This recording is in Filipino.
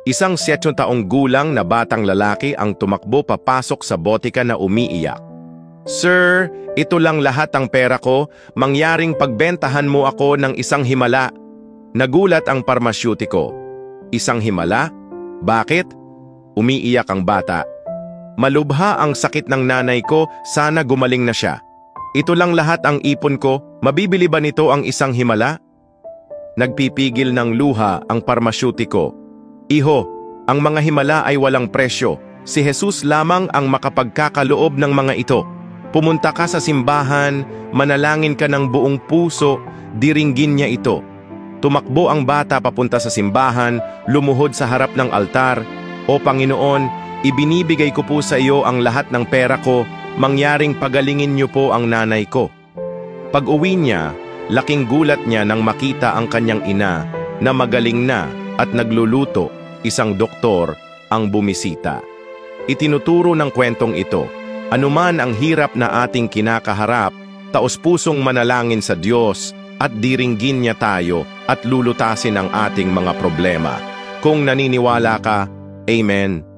Isang 7 taong gulang na batang lalaki ang tumakbo papasok sa botika na umiiyak. "Sir, ito lang lahat ang pera ko, mangyaring pagbentahan mo ako ng isang himala." Nagulat ang parmasyutiko. "Isang himala? Bakit?" Umiiyak ang bata. "Malubha ang sakit ng nanay ko, sana gumaling na siya. Ito lang lahat ang ipon ko, mabibili ba nito ang isang himala?" Nagpipigil ng luha ang parmasyutiko. "Iho, ang mga himala ay walang presyo. Si Jesus lamang ang makapagkakaloob ng mga ito. Pumunta ka sa simbahan, manalangin ka ng buong puso, diringgin niya ito." Tumakbo ang bata papunta sa simbahan, lumuhod sa harap ng altar. "O Panginoon, ibinibigay ko po sa iyo ang lahat ng pera ko, mangyaring pagalingin niyo po ang nanay ko." Pag-uwi niya, laking gulat niya nang makita ang kanyang ina na magaling na at nagluluto. Isang doktor ang bumisita. Itinuturo ng kwentong ito, anuman ang hirap na ating kinakaharap, taos-pusong manalangin sa Diyos at diringgin niya tayo at lulutasin ang ating mga problema. Kung naniniwala ka, Amen.